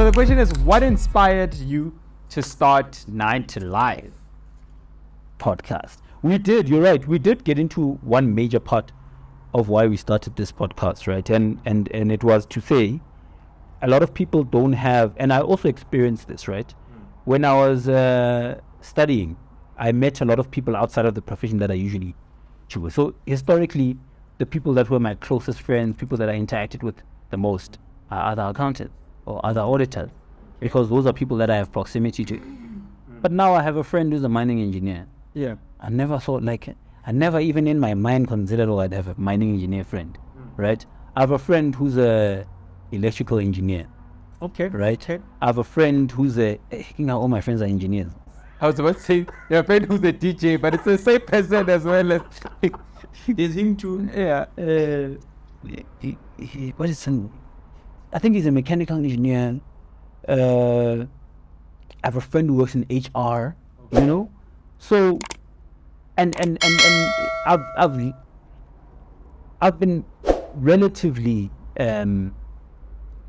So the question is, what inspired you to start 9 to Live podcast? You're right, we did get into one major part of why we started this podcast, right? And it was to say, a lot of people don't have, and I also experienced this, right? When I was studying, I met a lot of people outside of the profession that I usually choose. So historically, the people that were my closest friends, people that I interacted with the most, are other accountants or other auditors, because those are people that I have proximity to. But now I have a friend who's a mining engineer. Yeah. I never thought, I never even in my mind considered, I'd have a mining engineer friend, right? I have a friend who's a electrical engineer. Okay. Right? Okay. I have a friend who's all my friends are engineers. I was about to say, your friend who's a DJ, but it's the same person as well as... There's him too. Yeah. What is some? I think he's a mechanical engineer. I have a friend who works in HR. You know, so and I've been relatively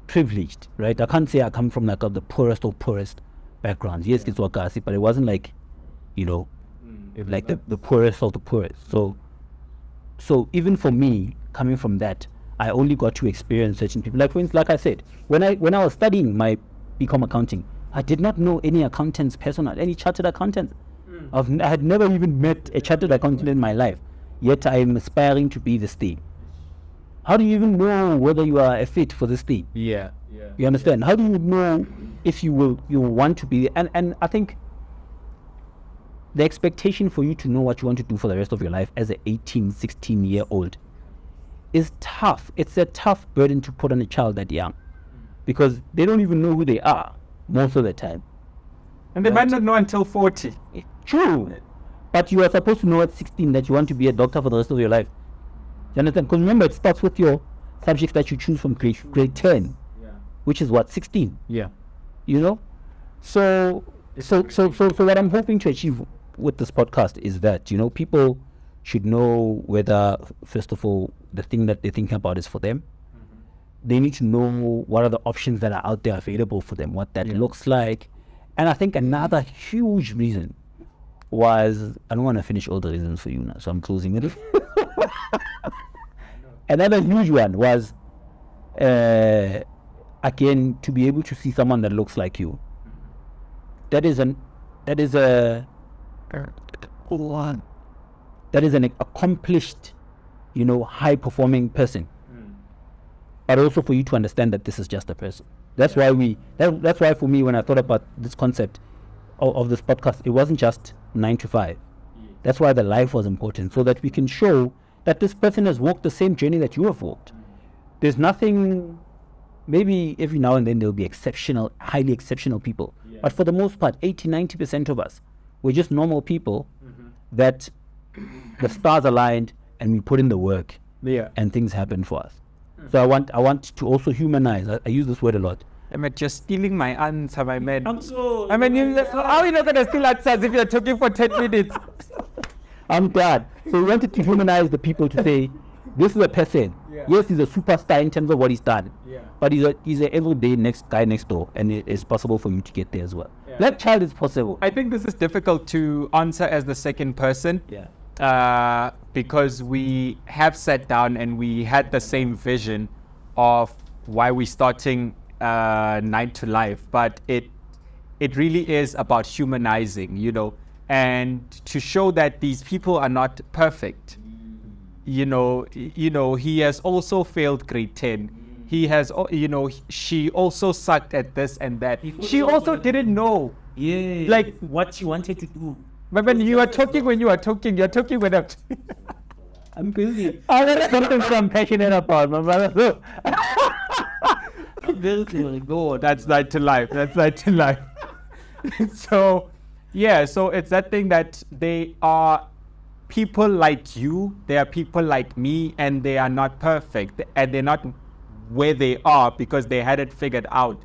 privileged, right? I can't say I come from the poorest backgrounds. Yes, it's Wakasi, but it wasn't like, the poorest of the poorest. So even for me, coming from that, I only got to experience certain people. Like for instance, like I said, when I was studying my BCom accounting, I did not know any accountants personal, any chartered accountants. I had never even met a chartered accountant in my life. Yet I am aspiring to be this thing. How do you even know whether you are a fit for this thing? Yeah. You understand? How do you know if you want to be? And I think the expectation for you to know what you want to do for the rest of your life as an 18, 16-year-old is tough. It's a tough burden to put on a child that young, because they don't even know who they are most of the time. And they might not know until 40. True. But you are supposed to know at 16 that you want to be a doctor for the rest of your life. You understand? Because remember, it starts with your subjects that you choose from grade 10, which is what, 16? Yeah. You know? So what I'm hoping to achieve with this podcast is that, people should know whether, first of all, the thing that they're thinking about is for them. They need to know what are the options that are out there available for them, what that looks like. And I think another huge reason was, I don't want to finish all the reasons for you now, so I'm closing it. Another huge one was, again, to be able to see someone that looks like you. That is an accomplished, high performing person. But also for you to understand that this is just a person. That's why that's why for me, when I thought about this concept of this podcast, it wasn't just 9 to 5. That's why the life was important, so that we can show that this person has walked the same journey that you have walked. There's nothing, maybe every now and then there'll be exceptional, highly exceptional people. But for the most part, 80-90% of us, we're just normal people that the stars aligned and we put in the work and things happen for us. So I want to also humanize. I use this word a lot. You're stealing my answer, my man. I'm so... how are you not going to steal answers if you're talking for 10 minutes? I'm glad. So we wanted to humanize the people to say, this is a person. Yes, he's a superstar in terms of what he's done. But he's an everyday guy next door, and it is possible for you to get there as well. That child is possible. I think this is difficult to answer as the second person. Because we have sat down and we had the same vision of why we're starting 9 to Live, but it really is about humanizing, and to show that these people are not perfect. He has also failed grade 10. He has, she also sucked at this and that. She also didn't know. Yeah. Like what she wanted to do. But when you are talking, you're talking when I'm... I'm busy. That's something I'm passionate about, my brother. No, that's 9 to Live. That's 9 to Live. So it's that thing that they are people like you, they are people like me, and they are not perfect, and they're not where they are because they had it figured out.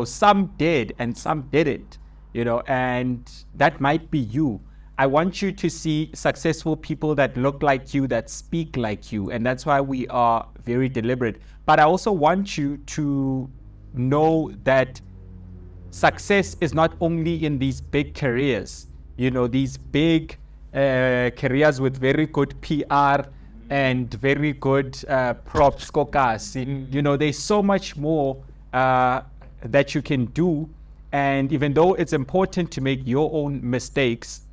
Some did and some didn't, and that might be you. I want you to see successful people that look like you, that speak like you, and that's why we are very deliberate. But I also want you to know that success is not only in these big careers, these big careers with very good PR and very good props, kokas. There's so much more that you can do. And even though it's important to make your own mistakes,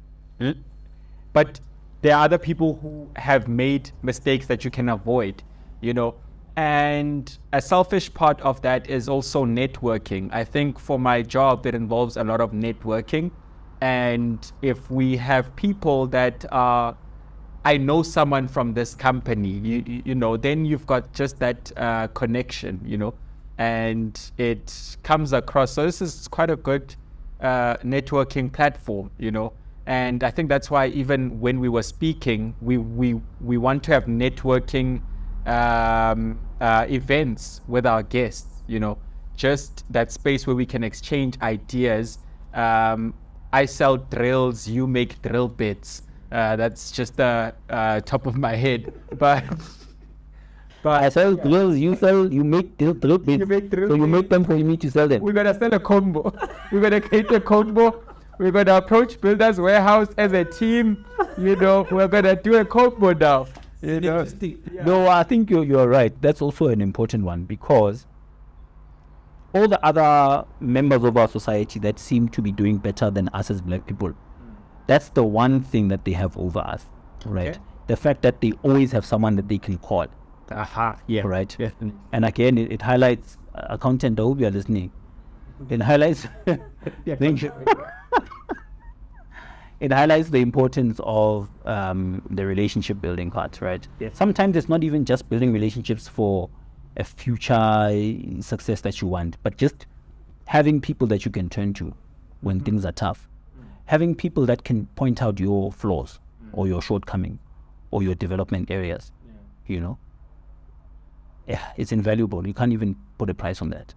but there are other people who have made mistakes that you can avoid, And a selfish part of that is also networking. I think for my job, it involves a lot of networking. And if we have people that are, I know someone from this company, then you've got just that connection, and it comes across. So this is quite a good networking platform, And I think that's why even when we were speaking, we want to have networking events with our guests, just that space where we can exchange ideas. I sell drills, you make drill bits. That's just the top of my head, but I sell drills, you make drill bits. So you make them for me to sell them. We're gonna sell a combo. We're gonna create a combo. We're gonna approach Builders Warehouse as a team. We're gonna do a combo now. No, I think you're right. That's also an important one, because all the other members of our society that seem to be doing better than us as black people, that's the one thing that they have over us, right? Okay. The fact that they always have someone that they can call. Yeah. Right. Yeah. And again, it highlights, accountant, I hope you are listening. It highlights thank you. It highlights the importance of the relationship building part, right? Yes. Sometimes it's not even just building relationships for a future success that you want, but just having people that you can turn to when things are tough. Having people that can point out your flaws or your shortcomings or your development areas, Yeah, it's invaluable. You can't even put a price on that.